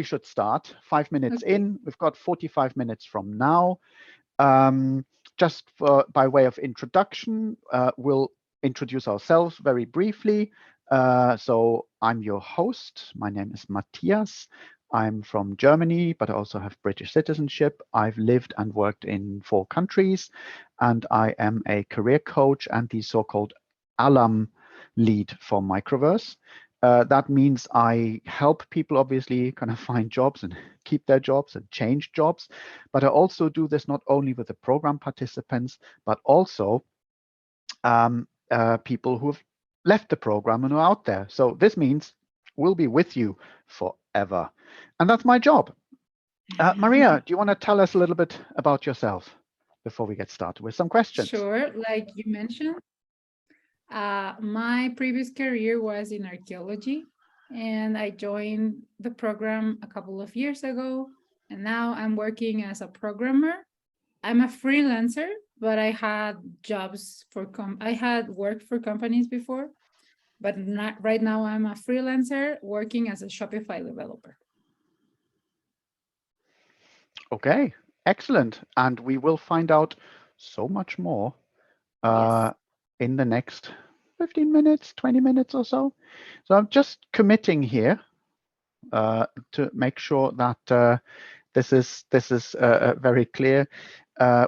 we should start 5 minutes Okay. in. We've got 45 minutes from now. Just by way of introduction, we'll introduce ourselves very briefly. So I'm your host. My name is Matthias. I'm from Germany, but I also have British citizenship. I've lived and worked in 4 countries, and I am a career coach and the so-called Alum lead for Microverse. That means I help people obviously kind of find jobs and keep their jobs and change jobs. But I also do this not only with the program participants, but also people who have left the program and are out there. So this means we'll be with you forever. And that's my job. Maria, do you want to tell us a little bit about yourself before we get started with some questions? Sure. Like you mentioned, my previous career was in archaeology, and I joined the program a couple of years ago. And now I'm working as a programmer. I'm a freelancer, but I had jobs for I had worked for companies before, but not right now. I'm a freelancer working as a Shopify developer. Okay, excellent. And we will find out so much more Yes. in the next 15 minutes, 20 minutes or so. So I'm just committing here to make sure that this is very clear.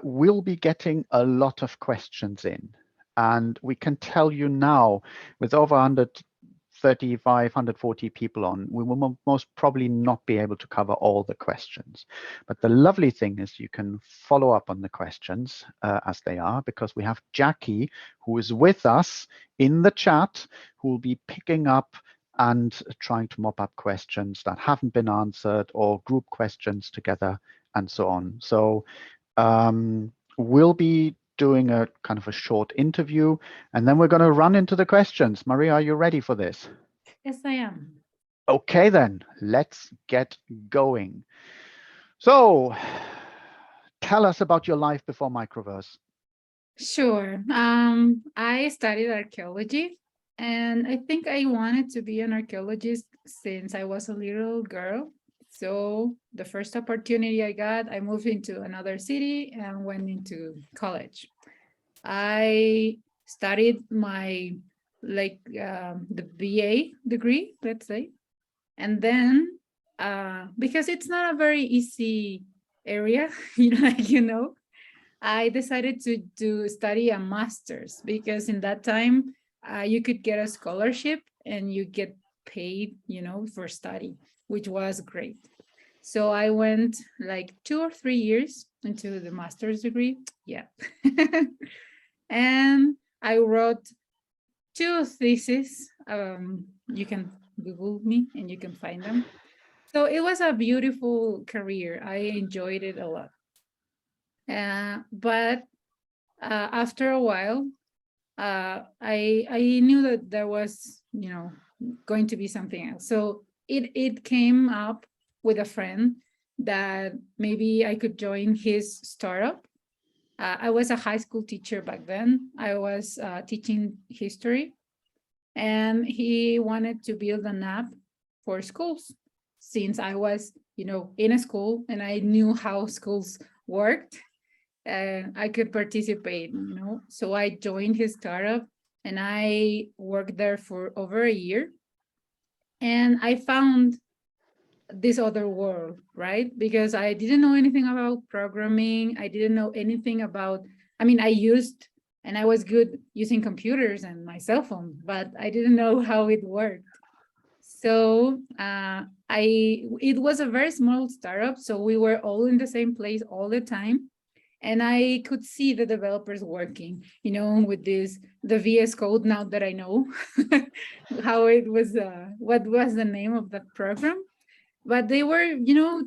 We'll be getting a lot of questions in, and we can tell you now, with over 135, 140 people on, we will most probably not be able to cover all the questions. But the lovely thing is you can follow up on the questions as they are, because we have Jackie, who is with us in the chat, who will be picking up and trying to mop up questions that haven't been answered or group questions together and so on. So we'll be doing a kind of a short interview, and then we're going to run into the questions. Maria, are you ready for this? Yes, I am. Okay, then let's get going. So tell us about your life before Microverse. Sure. I studied archaeology, and I think I wanted to be an archaeologist since I was a little girl. So the first opportunity I got, I moved into another city and went into college. I studied my the BA degree, let's say, and then because it's not a very easy area, I decided to study a master's, because in that time you could get a scholarship and you get paid, for study, which was great. So I went like 2 or 3 years into the master's degree. Yeah. And I wrote 2 theses. You can Google me and you can find them. So it was a beautiful career. I enjoyed it a lot. But after a while, I knew that there was, going to be something else. So it came up with a friend that maybe I could join his startup. I was a high school teacher back then. I was teaching history, and he wanted to build an app for schools, since I was, in a school and I knew how schools worked. I could participate, So I joined his startup and I worked there for over a year. And I found this other world, right? Because I didn't know anything about programming. I didn't know anything about, I used and I was good using computers and my cell phone, but I didn't know how it worked. So it was a very small startup. So we were all in the same place all the time. And I could see the developers working, with the VS Code, now that I know how it was, what was the name of that program. But they were,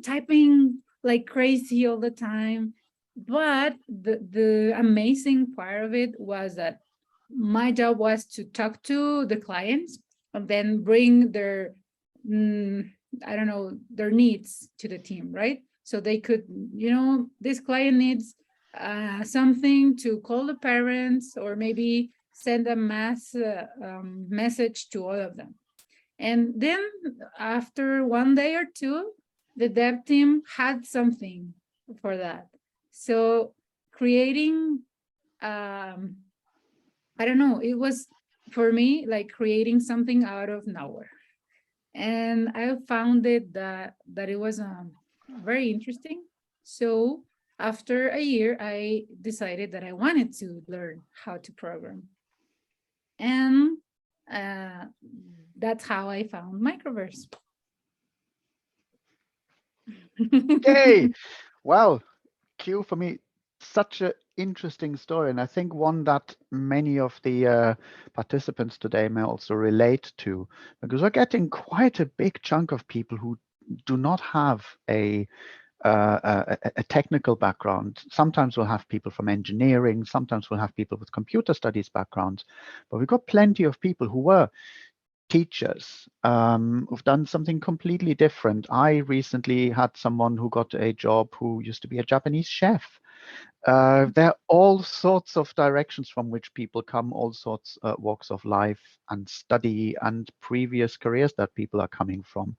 typing like crazy all the time. But the amazing part of it was that my job was to talk to the clients and then bring their, I don't know, their needs to the team, right? So they could, this client needs something to call the parents, or maybe send a mass message to all of them. And then after one day or two, the dev team had something for that. So creating, I don't know, it was for me like creating something out of nowhere. And I found it that it was very interesting. So after a year, I decided that I wanted to learn how to program. And uh, that's how I found Microverse. Yay! Well, Q for me, such an interesting story, and I think one that many of the participants today may also relate to, because we're getting quite a big chunk of people who do not have a technical background. Sometimes we'll have people from engineering, sometimes we'll have people with computer studies backgrounds, but we've got plenty of people who were teachers who've done something completely different. I recently had someone who got a job who used to be a Japanese chef. There are all sorts of directions from which people come, all sorts walks of life and study and previous careers that people are coming from.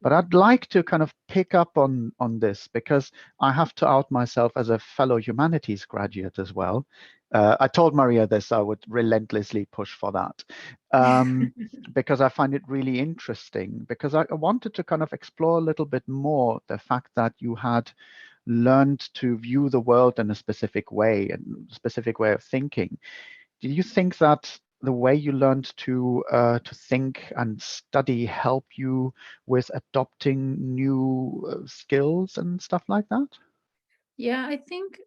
But I'd like to kind of pick up on this because I have to out myself as a fellow humanities graduate as well. I told Maria this, I would relentlessly push for that because I find it really interesting, because I wanted to kind of explore a little bit more the fact that you had learned to view the world in a specific way and specific way of thinking. Do you think that the way you learned to think and study help you with adopting new skills and stuff like that? Yeah, I think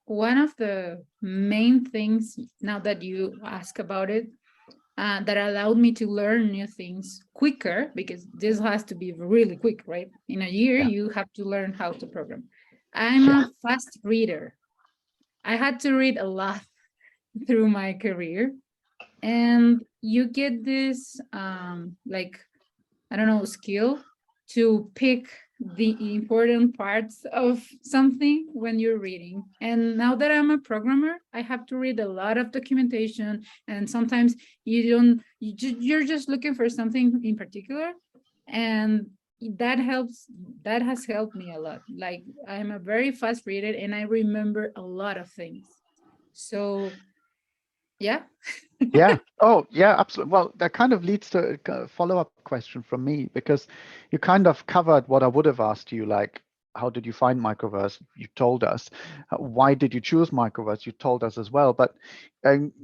one of the main things, now that you ask about it, that allowed me to learn new things quicker, because this has to be really quick, right? In a year, Yeah. you have to learn how to program. I'm Yeah. a fast reader. I had to read a lot through my career, and you get this like, I don't know, skill to pick the important parts of something when you're reading. And now that I'm a programmer, I have to read a lot of documentation, and sometimes you're just looking for something in particular, and that helps. That has helped me a lot. Like, I'm a very fast reader and I remember a lot of things. So yeah. Yeah. Oh, yeah, absolutely. Well, that kind of leads to a follow-up question from me, because you kind of covered what I would have asked you, like, how did you find Microverse? You told us. Why did you choose Microverse? You told us as well. But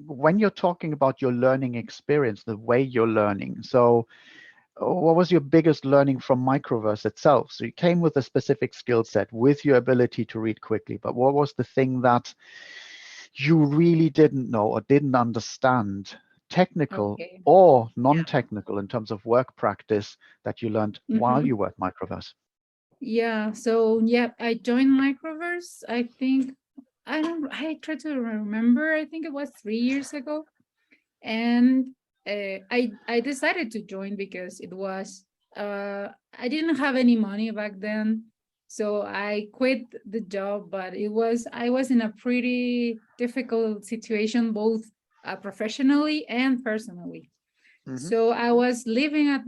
when you're talking about your learning experience, the way you're learning, so what was your biggest learning from Microverse itself? So you came with a specific skill set with your ability to read quickly, but what was the thing that you really didn't know or didn't understand, technical Okay. or Yeah. non-technical, in terms of work practice that you learned while Mhm. you were at Microverse? Yeah, so yeah, I joined Microverse. I think I try to remember. I think it was 3 years ago, and I decided to join because it was I didn't have any money back then, so I quit the job. But I was in a pretty difficult situation, both professionally and personally. Hmm. So I was living at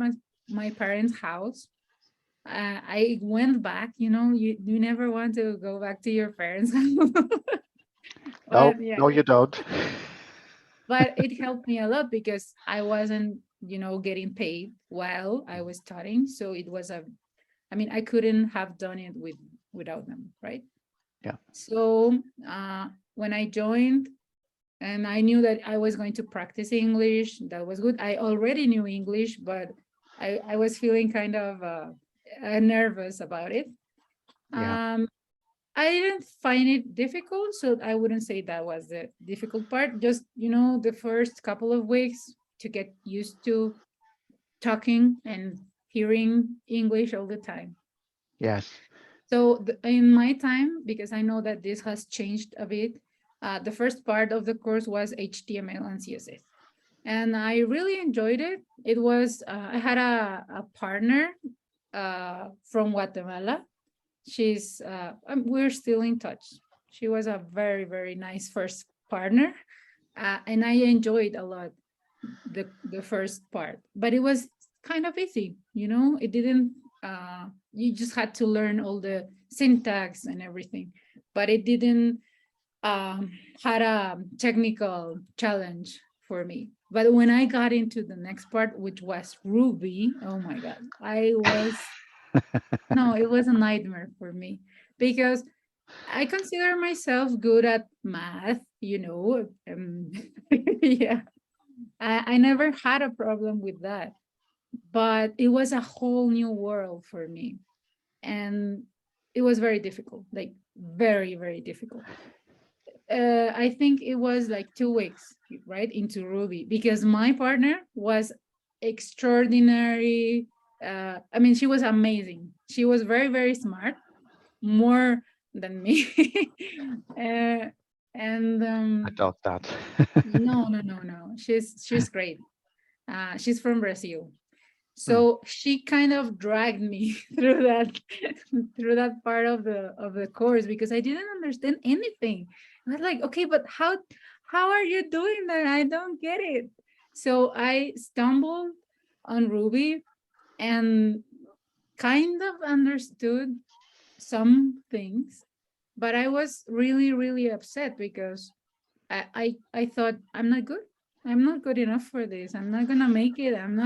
my parents' house. I went back, you never want to go back to your parents. No, But yeah, no, you don't. but it helped me a lot because I wasn't, getting paid while I was studying. So it was I mean, I couldn't have done it without them, right? Yeah. So when I joined, and I knew that I was going to practice English, that was good. I already knew English, but I was feeling kind of nervous about it. Yeah. Um, I didn't find it difficult, so I wouldn't say that was the difficult part. Just, the first couple of weeks to get used to talking and hearing English all the time. Yes. So in my time, because I know that this has changed a bit, the first part of the course was HTML and CSS. And I really enjoyed it. It was, I had a partner from Guatemala. We're still in touch. She was a very, very nice first partner. And I enjoyed a lot the first part, but it was kind of easy, it didn't you just had to learn all the syntax and everything, but it didn't had a technical challenge for me. But when I got into the next part, which was Ruby, oh my God, no, it was a nightmare for me because I consider myself good at math, yeah, I never had a problem with that, but it was a whole new world for me. And it was very difficult, like very, very difficult. I think it was like 2 weeks, right, into Ruby, because my partner was extraordinary. I mean, she was amazing. She was very, very smart, more than me. uh, and I doubt that. no, no, no, no. She's great. She's from Brazil. Hmm. So she kind of dragged me through that through that part of the course because I didn't understand anything. I was like, okay, but how are you doing that? I don't get it. So I stumbled on Ruby and kind of understood some things, but I was really, really upset because I thought I'm not good. I'm not good enough for this. I'm not gonna make it. I'm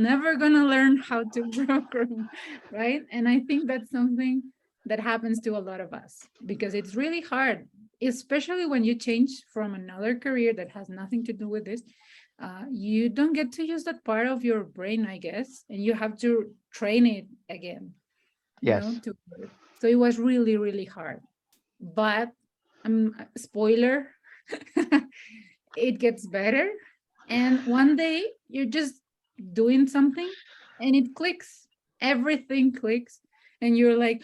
never gonna learn how to program, right? And I think that's something that happens to a lot of us because it's really hard, especially when you change from another career that has nothing to do with this. You don't get to use that part of your brain, I guess, and you have to train it again, Yes. to so it was really, really hard. But spoiler, it gets better. And one day you're just doing something and it clicks. Everything clicks. And you're like,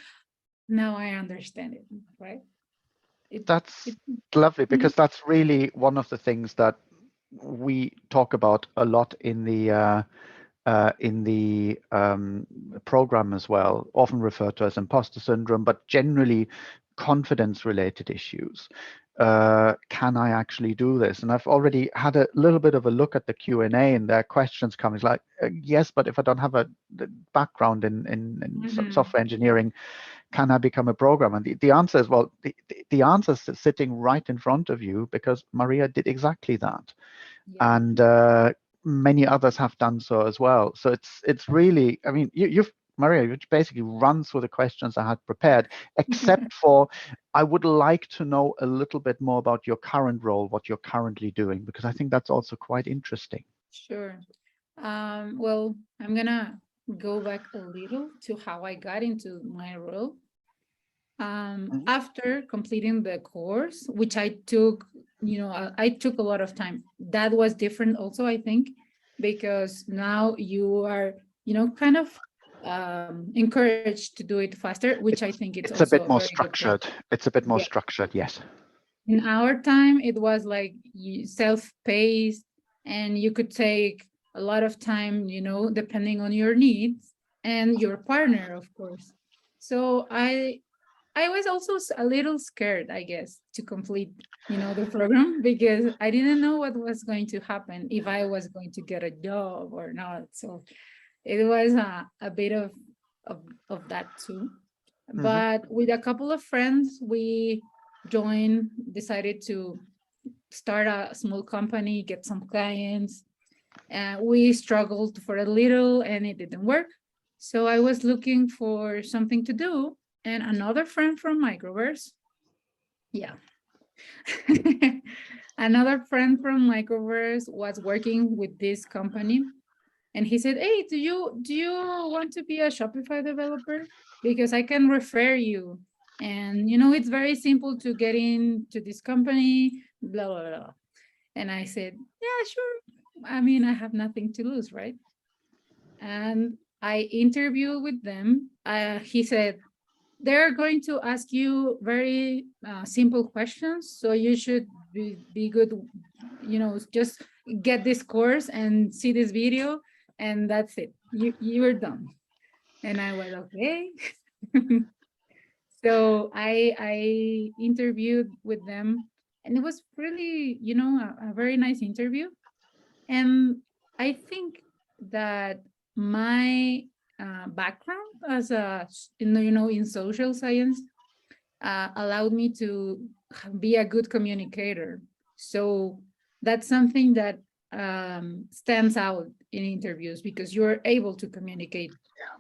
now I understand it, right? It, That's it lovely, Mhm. because that's really one of the things that we talk about a lot in the program as well, often referred to as imposter syndrome, but generally confidence related issues. Can I actually do this? And I've already had a little bit of a look at the Q&A, and there are questions coming like, yes, but if I don't have a background in Mhm. software engineering, can I become a programmer? And the answer is, well, the answer is sitting right in front of you, because Maria did exactly that. Yeah. And many others have done so as well. So it's really, I mean, you've Maria, you basically run through the questions I had prepared, except for I would like to know a little bit more about your current role, what you're currently doing, because I think that's also quite interesting. Sure. Well, I'm gonna go back a little to how I got into my role. Mhm. After completing the course, which I took, I took a lot of time. That was different also, I think, because now you are, kind of encouraged to do it faster, which I think it's It's a also a bit more very good thing. structured. It's a bit more Yeah. structured, yes. In our time, it was like self-paced, and you could take a lot of time, depending on your needs and your partner, of course. So I was also a little scared, I guess, to complete, the program because I didn't know what was going to happen, if I was going to get a job or not. So it was a bit of that too. Hmm. But with a couple of friends, we decided to start a small company, get some clients. And we struggled for a little and it didn't work. So I was looking for something to do. And another friend from Microverse, yeah, another friend from Microverse was working with this company. And he said, hey, do you want to be a Shopify developer? Because I can refer you. And it's very simple to get into this company, blah, blah, blah. And I said, yeah, sure. I mean, I have nothing to lose, right? And I interviewed with them. He said, they're going to ask you very simple questions. So you should be good, just get this course and see this video, and that's it. You're done. And I was okay. So I interviewed with them, and it was really, a very nice interview. And I think that my background as a, in social science, allowed me to be a good communicator. So that's something that stands out in interviews, because you're able to communicate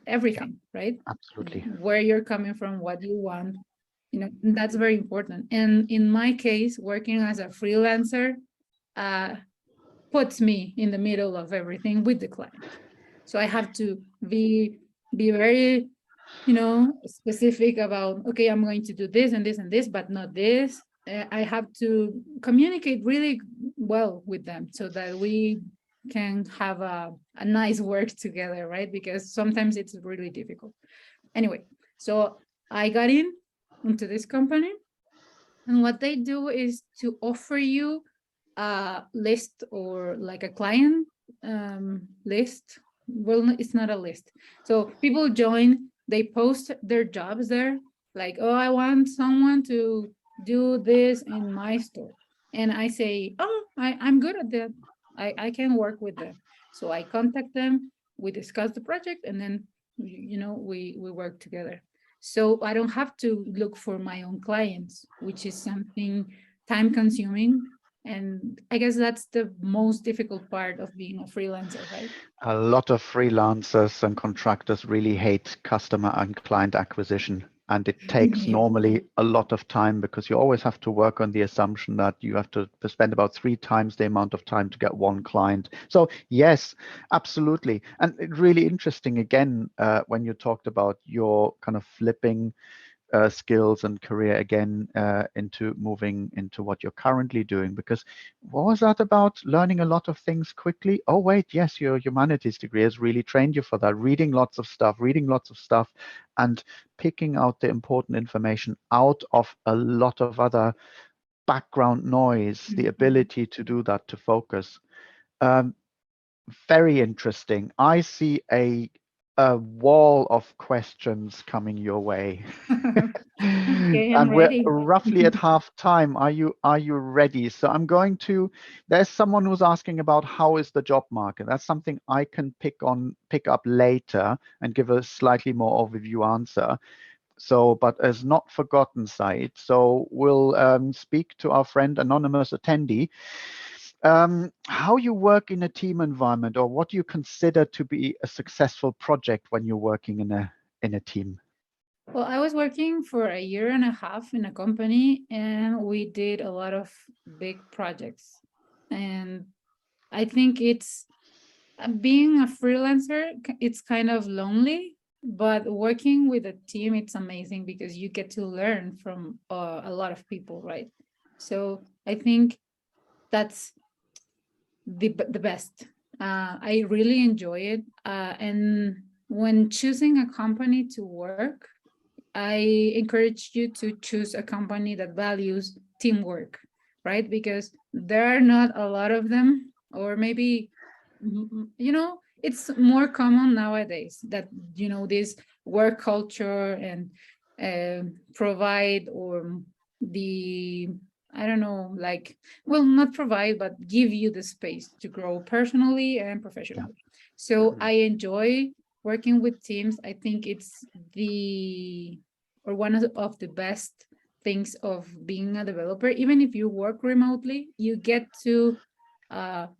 everything, right? Absolutely. Where you're coming from, what you want, that's very important. And in my case, working as a freelancer puts me in the middle of everything with the client. So I have to be very, specific about, okay, I'm going to do this and this and this, but not this. I have to communicate really well with them so that we can have a nice work together, right? Because sometimes it's really difficult. Anyway, so I got into this company, and what they do is to offer you a list, or like a client list. Well, it's not a list. So people join, they post their jobs there, like, oh, I want someone to do this in my store. And I say, oh, I'm good at that. I can work with them. So I contact them, we discuss the project, and then, we work together. So I don't have to look for my own clients, which is something time consuming. And I guess that's the most difficult part of being a freelancer, right? A lot of freelancers and contractors really hate customer and client acquisition. And it takes Yeah. normally a lot of time, because you always have to work on the assumption that you have to spend about 3 times the amount of time to get one client. So yes, absolutely. And really interesting again, when you talked about your kind of flipping skills and career again into moving into what you're currently doing, because what was that about? Learning a lot of things quickly? Oh wait, yes, your humanities degree has really trained you for that. Reading lots of stuff and picking out the important information out of a lot of other background noise, the ability to do that, to focus. Very interesting. I see a wall of questions coming your way. Okay, I'm And we're ready. roughly at half time. Are you ready? So I'm going to, there's someone who's asking about how is the job market. That's something I can pick up later and give a slightly more overview answer. So, but as not forgotten side. So we'll speak to our friend anonymous attendee. How you work in a team environment, or what you consider to be a successful project when you're working in a team. Well, I was working for a year and a half in a company, and we did a lot of big projects. And I think it's being a freelancer, it's kind of lonely, but working with a team, it's amazing because you get to learn from a lot of people, right? So I think that's the best. I really enjoy it. And when choosing a company to work, I encourage you to choose a company that values teamwork, right? Because there are not a lot of them, or maybe, it's more common nowadays that, this work culture and provide, or the, I don't know, like, well, not provide, but give you the space to grow personally and professionally. So I enjoy working with teams. I think it's one of the best things of being a developer. Even if you work remotely, you get to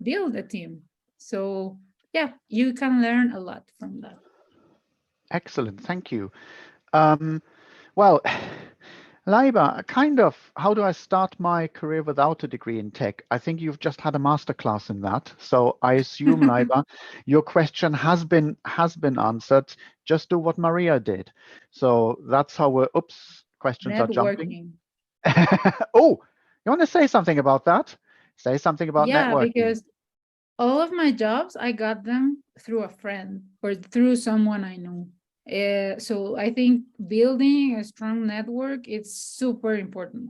build a team. So yeah, you can learn a lot from that. Excellent, thank you. Well, Laiba, kind of, how do I start my career without a degree in tech? I think you've just had a masterclass in that. So I assume, Laiba, your question has been answered. Just do what Maria did. So that's how we're, questions are jumping. Networking. Oh, you want to say something about that? Say something about Yeah, networking. because all of my jobs, I got them through a friend or through someone I knew. So I think building a strong network is super important.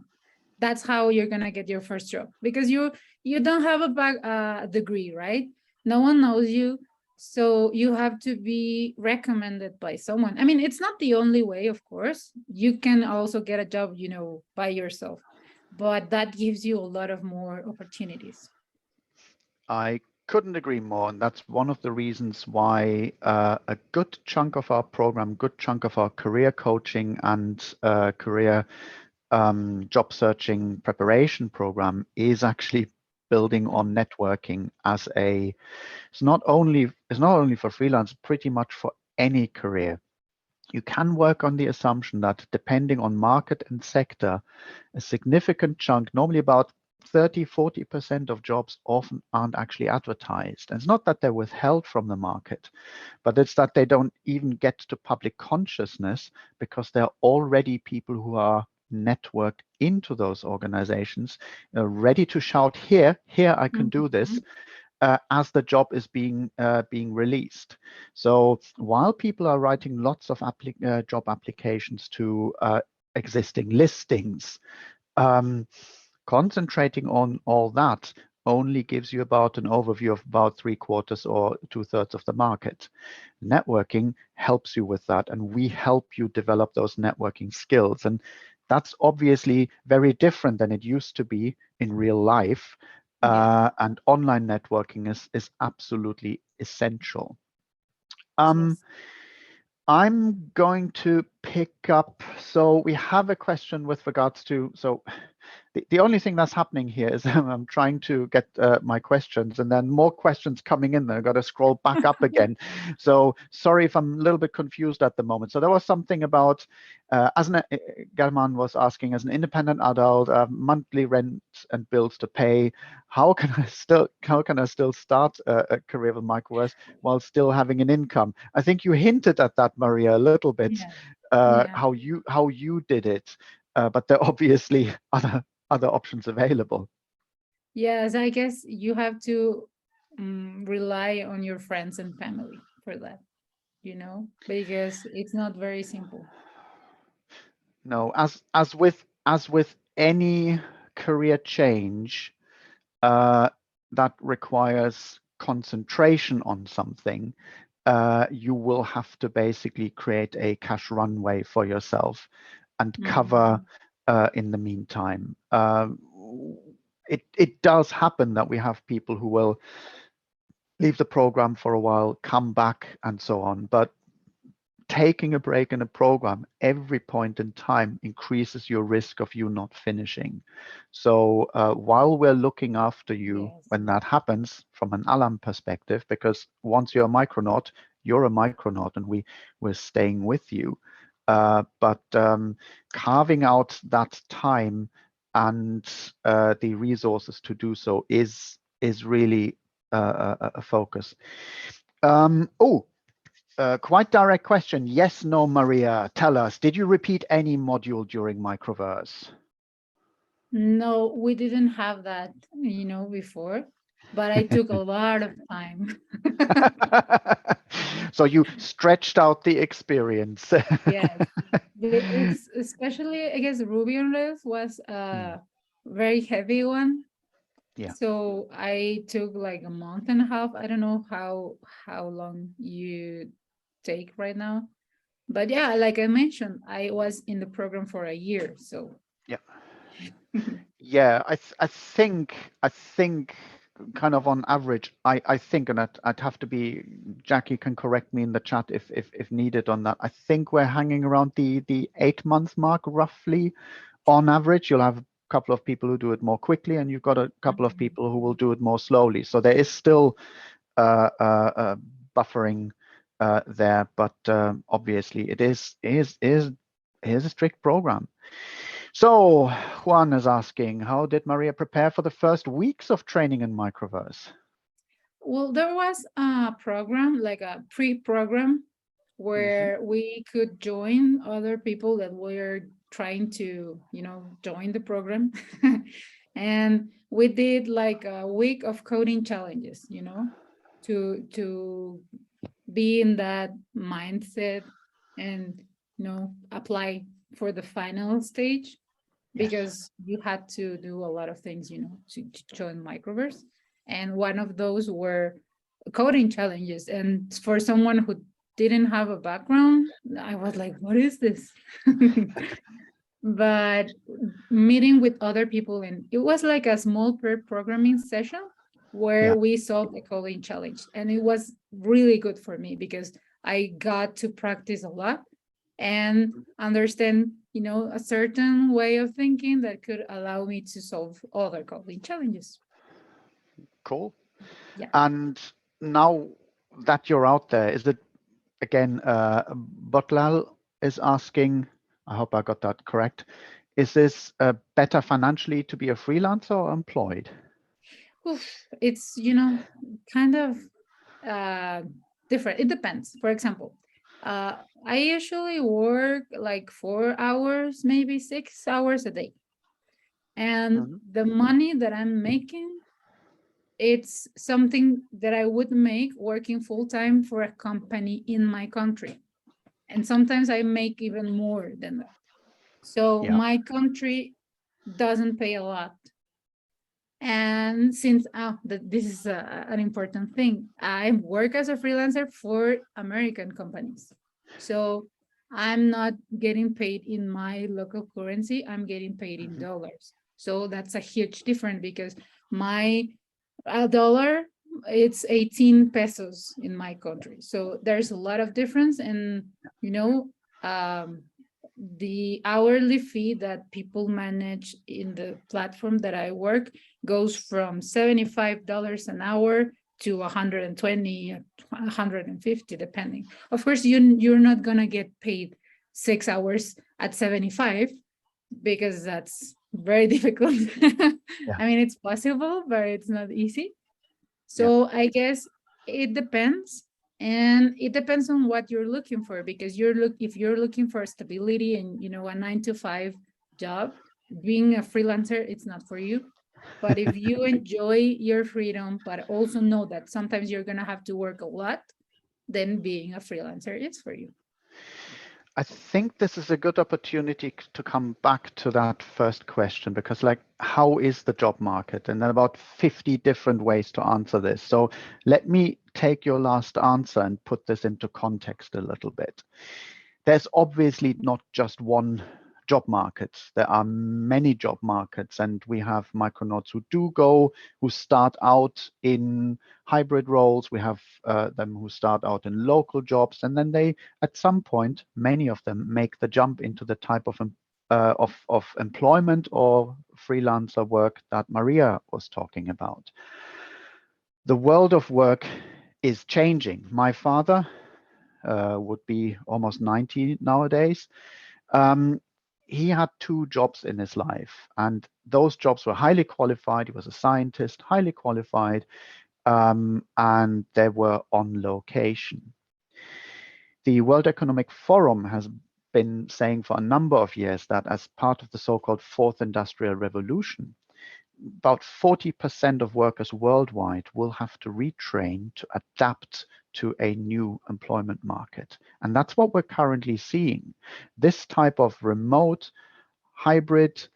That's how you're gonna get your first job, because you don't have a degree, right? No one knows you, so you have to be recommended by someone. I mean, it's not the only way, of course. You can also get a job, by yourself, but that gives you a lot of more opportunities. I couldn't agree more. And that's one of the reasons why a good chunk of our program, good chunk of our career coaching and career job searching preparation program is actually building on networking as it's not only for freelance, pretty much for any career. You can work on the assumption that depending on market and sector, a significant chunk, normally about 30-40% of jobs often aren't actually advertised. And it's not that they're withheld from the market, but it's that they don't even get to public consciousness because there are already people who are networked into those organizations, ready to shout, here I can do this, as the job is being released. So while people are writing lots of job applications to existing listings, concentrating on all that only gives you about an overview of about 3/4 or 2/3 of the market. Networking helps you with that, and we help you develop those networking skills. And that's obviously very different than it used to be in real life. And online networking is absolutely essential. Yes. I'm going to pick up. So we have a question with regards to, so the only thing that's happening here is I'm trying to get my questions, and then more questions coming in there. I've got to scroll back up again. So sorry if I'm a little bit confused at the moment. So there was something about, German was asking, as an independent adult, monthly rent and bills to pay, how can I still start a career with Microverse while still having an income? I think you hinted at that, Maria, a little bit, how you did it, but there are obviously other options available. Yes, I guess you have to rely on your friends and family for that, because it's not very simple. No, as with any career change that requires concentration on something, you will have to basically create a cash runway for yourself and cover in the meantime. It does happen that we have people who will leave the program for a while, come back, and so on. But taking a break in a program every point in time increases your risk of you not finishing. So while we're looking after you when that happens from an Alum perspective, because once you're a Micronaut, you're a Micronaut, and we're staying with you. But carving out that time and the resources to do so is really a focus. Quite direct question. Yes, no, Maria. Tell us, did you repeat any module during Microverse? No, we didn't have that, before, but I took a lot of time. So you stretched out the experience. Yes. It's especially, I guess, Ruby on Rails was a very heavy one. Yeah. So I took like a month and a half. I don't know how long you take right now. But yeah, like I mentioned, I was in the program for a year. So yeah. Yeah, I think kind of on average, I think, and I'd have to be, Jackie can correct me in the chat if needed on that. I think we're hanging around the 8-month mark roughly on average. You'll have a couple of people who do it more quickly, and you've got a couple of people who will do it more slowly. So there is still buffering there, but obviously it is a strict program. So Juan is asking, how did Maria prepare for the first weeks of training in Microverse? Well, there was a program, like a pre-program, where we could join other people that were trying to, join the program. And we did like a week of coding challenges, to be in that mindset and, apply for the final stage. Because you had to do a lot of things, to join Microverse. And one of those were coding challenges. And for someone who didn't have a background, I was like, what is this? But meeting with other people, and it was like a small programming session. where we solved the coding challenge. And it was really good for me because I got to practice a lot and understand, a certain way of thinking that could allow me to solve other coding challenges. Cool. Yeah. And now that you're out there, is it again, Botlal is asking, I hope I got that correct, is this better financially to be a freelancer or employed? Oof, it's, kind of different. It depends. For example, I usually work like 4 hours, maybe 6 hours a day. And the money that I'm making, it's something that I would make working full time for a company in my country. And sometimes I make even more than that. So my country doesn't pay a lot. And since this is an important thing, I work as a freelancer for American companies. So I'm not getting paid in my local currency, I'm getting paid in dollars. So that's a huge difference because my dollar, it's 18 pesos in my country. So there's a lot of difference. And, the hourly fee that people manage in the platform that I work goes from $75 an hour to 120, 150, depending. Of course, you're not gonna get paid 6 hours at 75 because that's very difficult. I mean, it's possible, but it's not easy. So I guess it depends. And it depends on what you're looking for, because if you're looking for stability and, a 9 to 5 job, being a freelancer, it's not for you. But if you enjoy your freedom, but also know that sometimes you're going to have to work a lot, then being a freelancer is for you. I think this is a good opportunity to come back to that first question, because how is the job market? And then about 50 different ways to answer this. So let me take your last answer and put this into context a little bit. There's obviously not just one job market. There are many job markets, and we have Micronauts who start out in hybrid roles. We have them who start out in local jobs, and then they, at some point, many of them make the jump into the type of employment or freelancer work that Maria was talking about. The world of work is changing. My father would be almost 90 nowadays. He had 2 jobs in his life, and those jobs were highly qualified. He was a scientist, highly qualified, and they were on location. The World Economic Forum has been saying for a number of years that as part of the so-called Fourth Industrial Revolution, about 40% of workers worldwide will have to retrain to adapt to a new employment market. And that's what we're currently seeing. This type of remote, hybrid,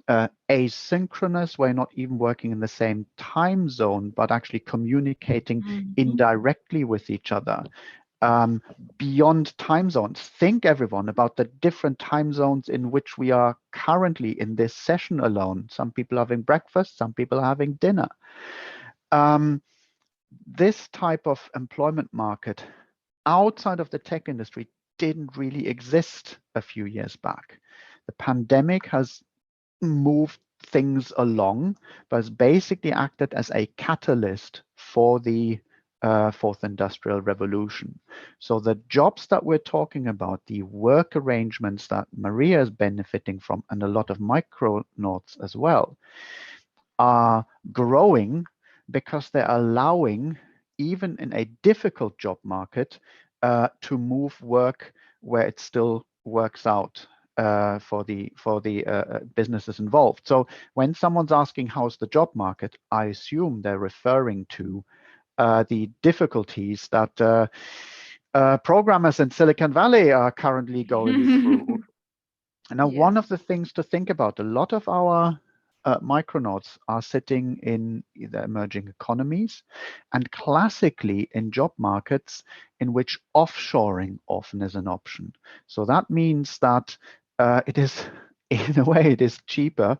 asynchronous, we're not even working in the same time zone, but actually communicating indirectly with each other. Beyond time zones. Think, everyone, about the different time zones in which we are currently in this session alone. Some people are having breakfast, some people are having dinner. This type of employment market outside of the tech industry didn't really exist a few years back. The pandemic has moved things along, but has basically acted as a catalyst for the Fourth Industrial Revolution. So the jobs that we're talking about, the work arrangements that Maria is benefiting from, and a lot of Micronauts as well, are growing because they're allowing, even in a difficult job market, to move work where it still works out for the businesses involved. So when someone's asking how's the job market, I assume they're referring to the difficulties that programmers in Silicon Valley are currently going through. Now, one of the things to think about, a lot of our Micronauts are sitting in either emerging economies and classically in job markets in which offshoring often is an option. So that means that it is, in a way, it is cheaper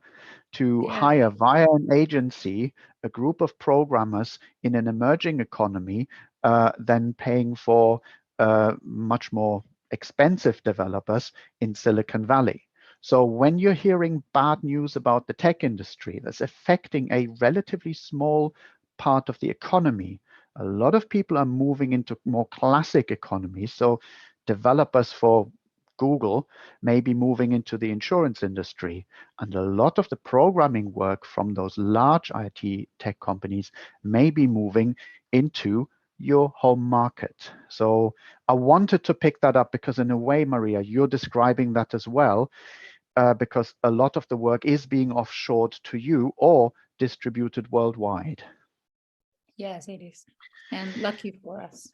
to Yeah. hire via an agency a group of programmers in an emerging economy than paying for much more expensive developers in Silicon Valley. So when you're hearing bad news about the tech industry that's affecting a relatively small part of the economy, a lot of people are moving into more classic economies. So developers for Google may be moving into the insurance industry. And a lot of the programming work from those large IT tech companies may be moving into your home market. So I wanted to pick that up because in a way, Maria, you're describing that as well, because a lot of the work is being offshored to you or distributed worldwide. Yes, it is. And lucky for us.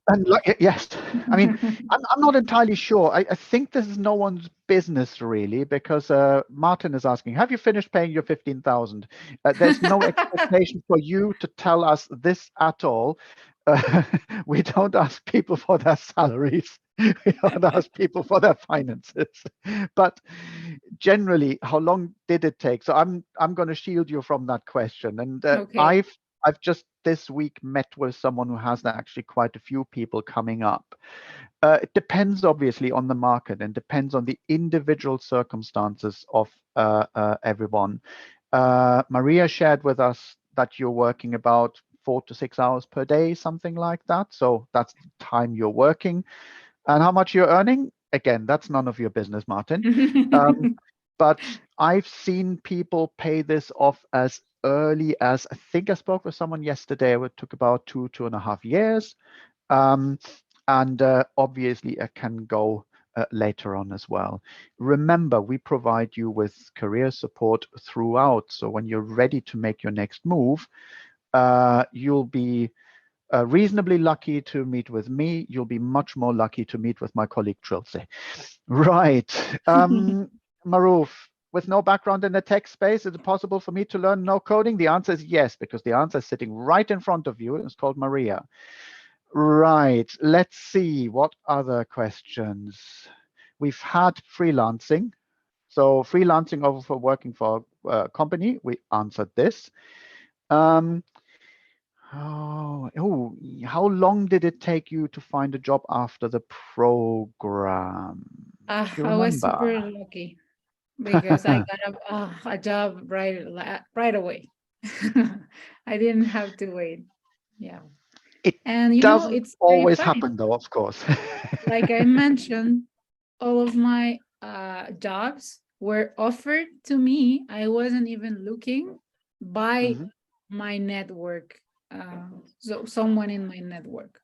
And yes, I mean, I'm not entirely sure. I think this is no one's business really, because Martin is asking, have you finished paying your 15,000? There's no expectation for you to tell us this at all. We don't ask people for their salaries. We don't ask people for their finances. But generally, how long did it take? So I'm going to shield you from that question. And Okay. I've just this week met with someone who has actually quite a few people coming up. It depends obviously on the market and depends on the individual circumstances of everyone. Maria shared with us that you're working about 4 to 6 hours per day, something like that. So that's the time you're working. And how much you're earning? Again, that's none of your business, Martin. But I've seen people pay this off as early as, I think I spoke with someone yesterday, it took about 2.5 years. And obviously it can go later on as well. Remember, we provide you with career support throughout. So when you're ready to make your next move, you'll be reasonably lucky to meet with me. You'll be much more lucky to meet with my colleague Trilce. Right. Maruf, with no background in the tech space, is it possible for me to learn no coding? The answer is yes, because the answer is sitting right in front of you. It's called Maria. Right. Let's see. What other questions? We've had freelancing. So freelancing over for working for a company. We answered this. How long did it take you to find a job after the program? Do you I was remember? super lucky because I got a job right away. I didn't have to wait. Yeah. It And doesn't it's very always funny. happen though, of course. Like I mentioned, all of my jobs were offered to me. I wasn't even looking by Mhm. my network, so someone in my network.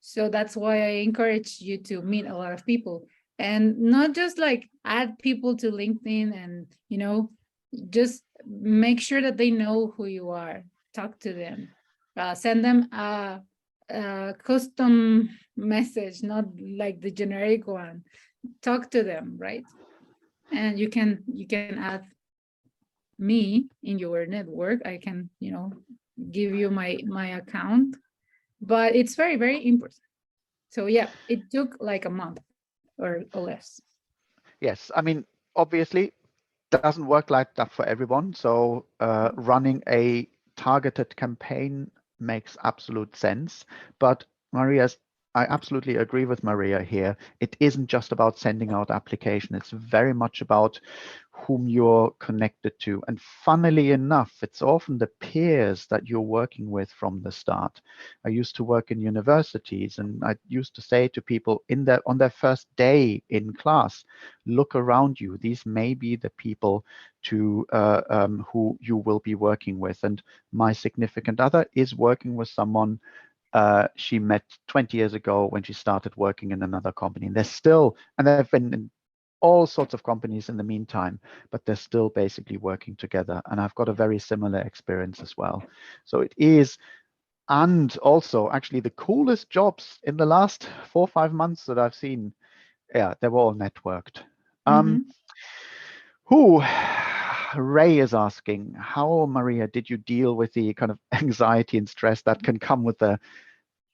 So that's why I encourage you to meet a lot of people and not just like add people to LinkedIn and just make sure that they know who you are. Talk to them, send them a custom message, not like the generic one. Talk to them, right? And you can add me in your network. I can give you my account, but it's very very important. So yeah, it took like a month or less. Yes, I mean, obviously, doesn't work like that for everyone. So running a targeted campaign makes absolute sense. But Maria's, I absolutely agree with Maria here. It isn't just about sending out application. It's very much about whom you're connected to. And funnily enough, it's often the peers that you're working with from the start. I used to work in universities, and I used to say to people on their first day in class, look around you. These may be the people who you will be working with. And my significant other is working with someone she met 20 years ago when she started working in another company. And they've been in all sorts of companies in the meantime, but they're still basically working together. And I've got a very similar experience as well. So it is. And also, actually, the coolest jobs in the last 4 or 5 months that I've seen, yeah, they were all networked. Mhm. Who Ray is asking, how, Maria, did you deal with the kind of anxiety and stress that can come with a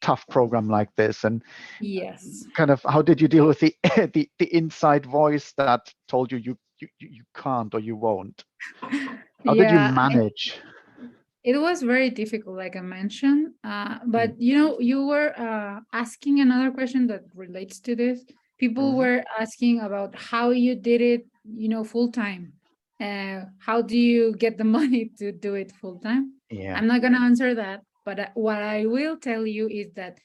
tough program like this? And Yes. kind of how did you deal with the the inside voice that told you you can't or you won't? How did you Yeah, manage? it was very difficult, like I mentioned. Mm. But you were asking another question that relates to this. People Mhm. were asking about how you did it, full time. How do you get the money to do it full time? Yeah. I'm not gonna answer that, but what I will tell you is that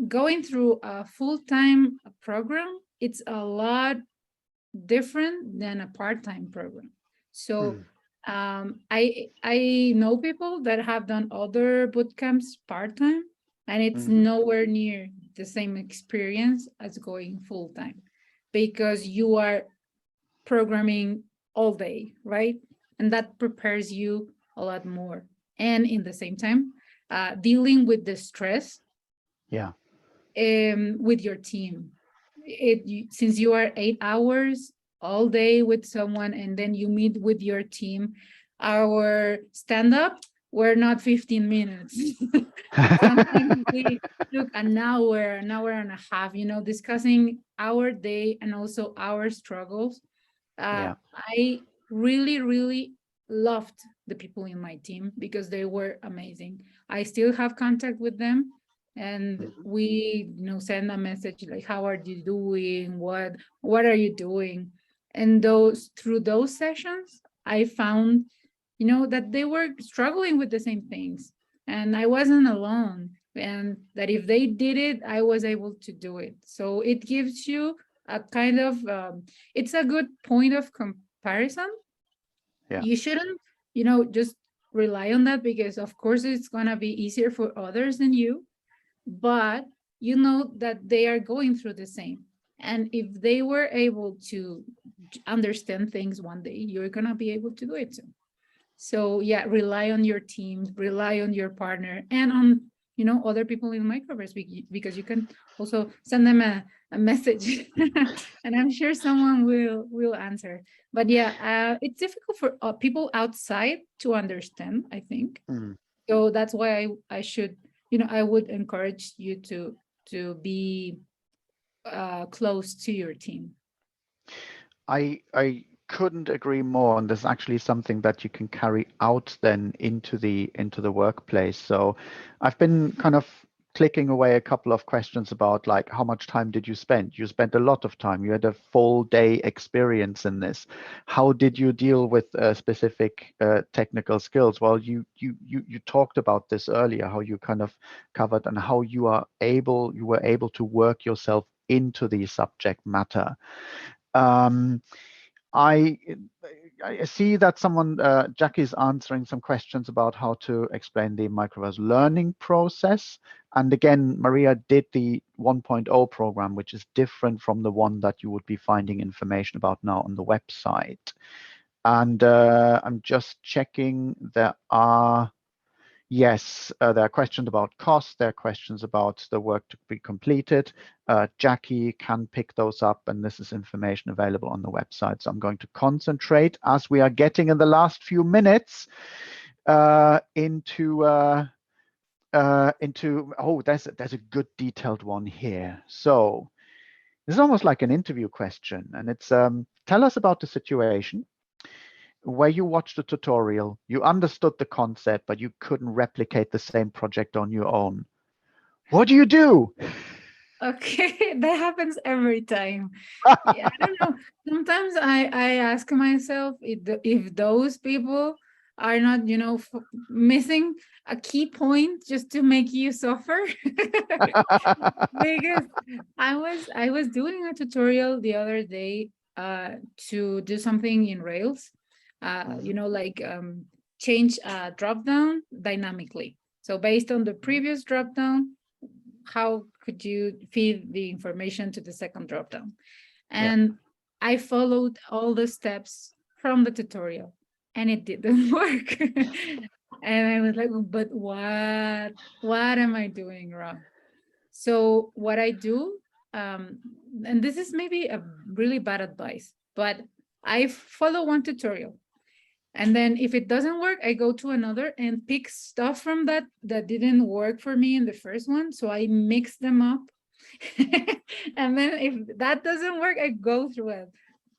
going through a full time program, it's a lot different than a part-time program. So Mm. I know people that have done other boot camps part-time, and it's Mhm. nowhere near the same experience as going full-time, because you are programming all day, right? And that prepares you a lot more. And in the same time, dealing with the stress Yeah. with your team. Since you are 8 hours all day with someone, and then you meet with your team, our stand up were not 15 minutes. Sometimes we took an hour and a half, discussing our day and also our struggles. Yeah. I really, really loved the people in my team because they were amazing. I still have contact with them, and Mhm. we, send a message like, "How are you doing? What are you doing?" And through those sessions, I found, that they were struggling with the same things, and I wasn't alone. And that if they did it, I was able to do it. So it gives you a kind of it's a good point of comparison. Yeah. You shouldn't, just rely on that, because of course it's going to be easier for others than you, but you know that they are going through the same. And if they were able to understand things one day, you're going to be able to do it too. So yeah, rely on your team, rely on your partner, and on, other people in Microverse, because you can also send them a message, and I'm sure someone will answer. But yeah, it's difficult for people outside to understand, I think. Mm. So that's why I should, I would encourage you to be close to your team. I couldn't agree more, and there's actually something that you can carry out then into the workplace. So I've been kind of clicking away a couple of questions about like how much time did you spend? You spent a lot of time. You had a full day experience in this. How did you deal with specific technical skills? Well, you talked about this earlier, how you kind of covered and how you were able to work yourself into the subject matter. Um, I I see that Jackie's answering some questions about how to explain the Microverse learning process. And again, Maria did the 1.0 program, which is different from the one that you would be finding information about now on the website. And I'm just checking. Yes, there are questions about cost. There are questions about the work to be completed. Jackie can pick those up, and this is information available on the website. So I'm going to concentrate, as we are getting in the last few minutes, into oh, there's a good detailed one here. So this is almost like an interview question, and it's tell us about the situation where you watched a tutorial, you understood the concept, but you couldn't replicate the same project on your own. What do you do? Okay, that happens every time. Yeah, I don't know. Sometimes I ask myself if those people are not, missing a key point just to make you suffer. Because I was doing a tutorial the other day to do something in Rails, Mhm, like change a drop down dynamically. So based on the mhm. previous drop down, how could you feed the information to the second drop down? Yeah. And I followed all the steps from the tutorial, and it didn't work. And I was like, but what am I doing wrong? So what I do, um, and this is maybe a really bad advice, but I follow one tutorial, and then if it doesn't work, I go to another and pick stuff from that didn't work for me in the first one. So I mix them up. And then if that doesn't work, I go through a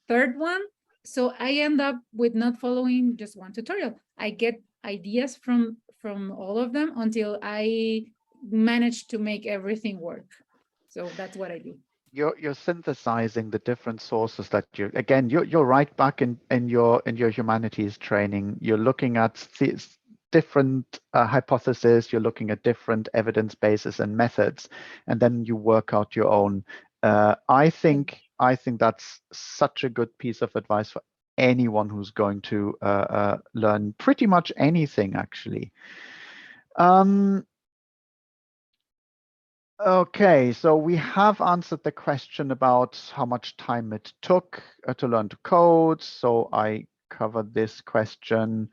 third one so I end up with not following just one tutorial. I get ideas from all of them until I manage to make everything work. So that's what I do. You're synthesizing the different sources that you're right back in your humanities training. You're looking at different hypotheses. You're looking at different evidence bases and methods, and then you work out your own. I think that's such a good piece of advice for anyone who's going to learn pretty much anything, actually. Okay, so we have answered the question about how much time it took to learn to code. So I covered this question.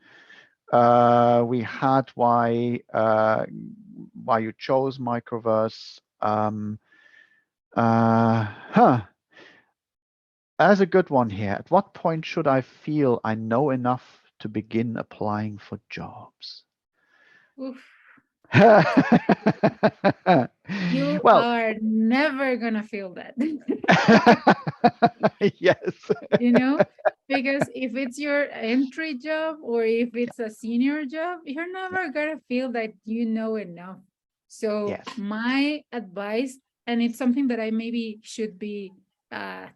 We had why you chose Microverse. As a good one here. At what point should I feel I know enough to begin applying for jobs? Oof. Well, You are never gonna feel that. yes. You know, because if it's your entry job or if it's a senior job, you're never gonna feel that you know enough. So Yes. my advice, and it's something that I maybe should be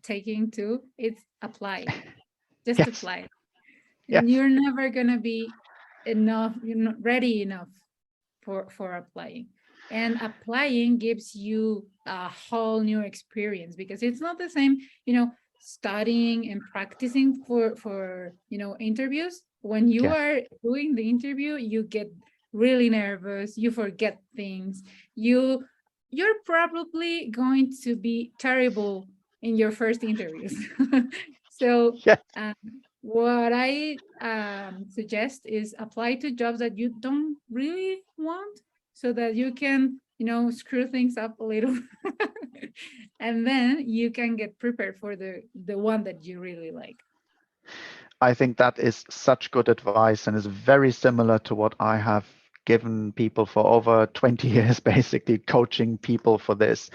taking too, it's apply. Just Yes. apply. Yes. You're never gonna be enough, you're not ready enough for applying. And applying gives you a whole new experience, because it's not the same, studying and practicing for interviews. When you Yes. are doing the interview, you get really nervous, you forget things, you're probably going to be terrible in your first interviews. So Yes. what I suggest is apply to jobs that you don't really want, so that you can, screw things up a little, and then you can get prepared for the one that you really like. I think that is such good advice, and is very similar to what I have given people for over 20 years, basically coaching people for this.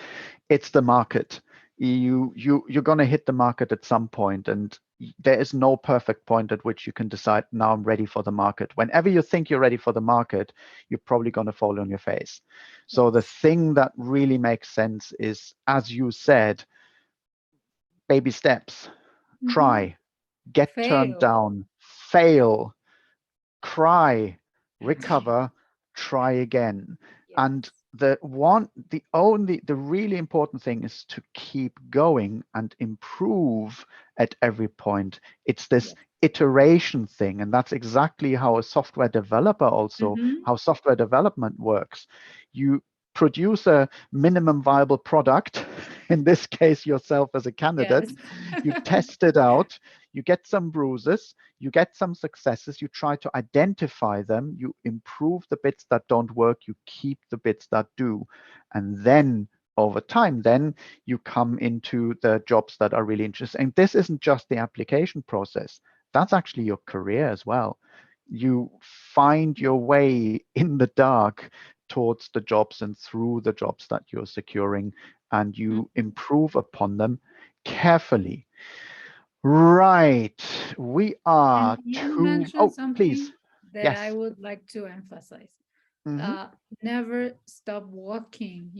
It's the market. You're going to hit the market at some point, and there is no perfect point at which you can decide, now I'm ready for the market. Whenever you think you're ready for the market, you're probably going to fall on your face. So the thing that really makes sense is, as you said, baby steps. Try, get turned Fail. down, fail, cry, recover, try again. And Yes. the really important thing is to keep going and improve at every point. It's this Yes. iteration thing, and that's exactly how a software developer also, Mm-hmm. how software development works. You produce a minimum viable product, in this case yourself as a candidate. Yes. You test it out, you get some bruises, you get some successes, you try to identify them, you improve the bits that don't work, you keep the bits that do. And then over time, then you come into the jobs that are really interesting. And this isn't just the application process, that's actually your career as well. You find your way in the dark towards the jobs and through the jobs that you're securing, and you improve upon them carefully. Right. We And are you two. mentioned Oh, please. something that Yes. I would like to emphasize. Hmm. Never stop walking,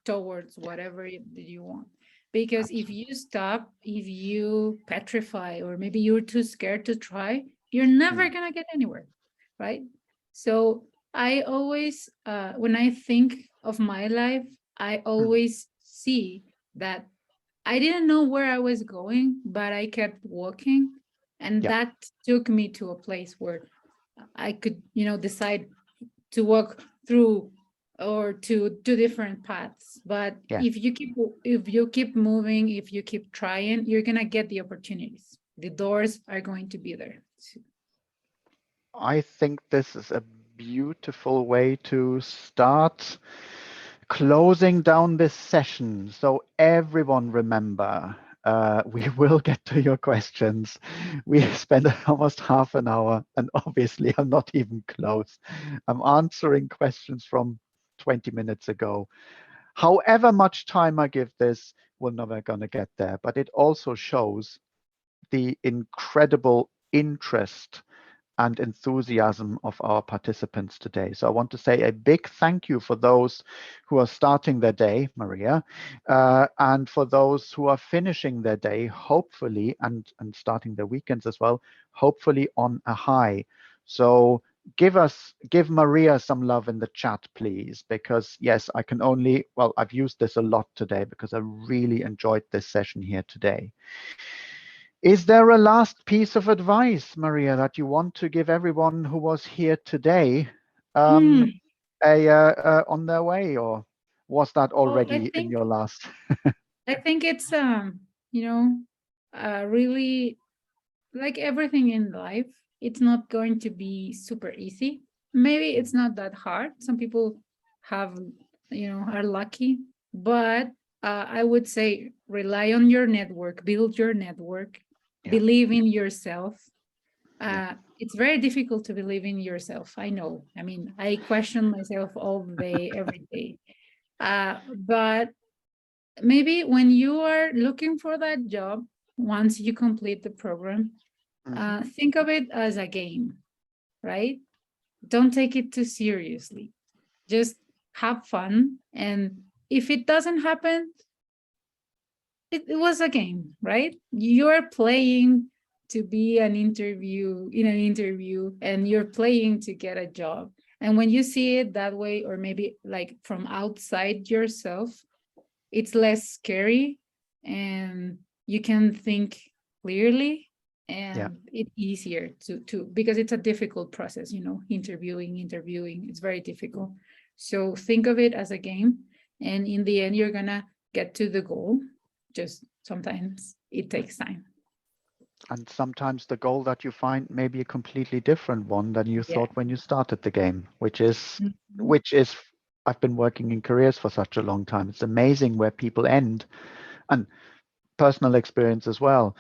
towards whatever that you want. Because if Absolutely. you stop, if you petrify, or maybe you're too scared to try, you're never Mm. gonna get anywhere, right? So I always, when I think of my life, I Mm. always see that I didn't know where I was going, but I kept walking. And Yeah. that took me to a place where I could, decide to walk through, or to different paths. But Yes. if you keep moving, if you keep trying, you're gonna get the opportunities. The doors are going to be there. I think this is a beautiful way to start closing down this session. So everyone remember, we will get to your questions. We spent almost half an hour, and obviously I'm not even close. I'm answering questions from 20 minutes ago. However much time I give this, we're never going to get there. But it also shows the incredible interest and enthusiasm of our participants today. So I want to say a big thank you for those who are starting their day, Maria, and for those who are finishing their day, hopefully, and starting their weekends as well, hopefully on a high. So give Maria some love in the chat, please, because yes, I can only, well, I've used this a lot today because I really enjoyed this session here today. Is there a last piece of advice, Maria, that you want to give everyone who was here today on their way, or was that already in your last? I think it's really, like everything in life, it's not going to be super easy. Maybe it's not that hard. Some people are lucky, but I would say rely on your network, build your network, believe in yourself. It's very difficult to believe in yourself. I know. I mean, I question myself all day, every day. But maybe when you are looking for that job, once you complete the program, think of it as a game, right? Don't take it too seriously. Just have fun. And if it doesn't happen, it was a game, right? You're playing to be in an interview, and you're playing to get a job. And when you see it that way, or maybe like from outside yourself, it's less scary, and you can think clearly, and it's easier to because it's a difficult process, interviewing, it's very difficult. So think of it as a game, and in the end, you're gonna get to the goal. Just sometimes it takes time. And sometimes the goal that you find may be a completely different one than you thought when you started the game, which is I've been working in careers for such a long time. It's amazing where people end, and personal experience as well.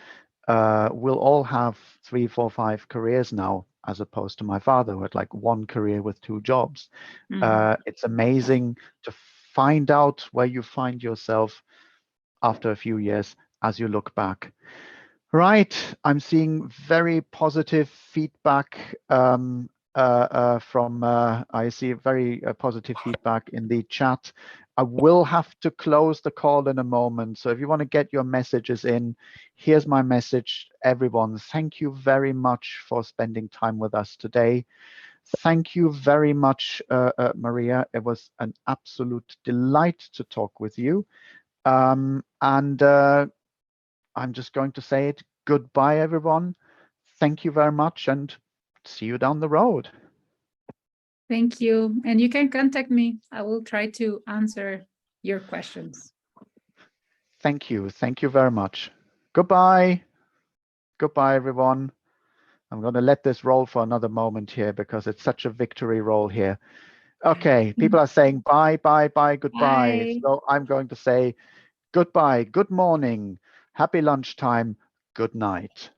We'll all have 3, 4, 5 careers now, as opposed to my father who had like one career with 2 jobs. It's amazing to find out where you find yourself after a few years as you look back. Right, I'm seeing very positive feedback from, I see very positive feedback in the chat. I will have to close the call in a moment. So if you want to get your messages in, here's my message, everyone. Thank you very much for spending time with us today. Thank you very much, Maria. It was an absolute delight to talk with you. I'm just going to say it. Goodbye, everyone. Thank you very much, and see you down the road. Thank you. And you can contact me. I will try to answer your questions. Thank you. Thank you very much. Goodbye. Goodbye, everyone. I'm going to let this roll for another moment here because it's such a victory roll here. Okay, people are saying bye, bye, bye, goodbye. Bye. So I'm going to say goodbye, good morning, happy lunchtime, good night.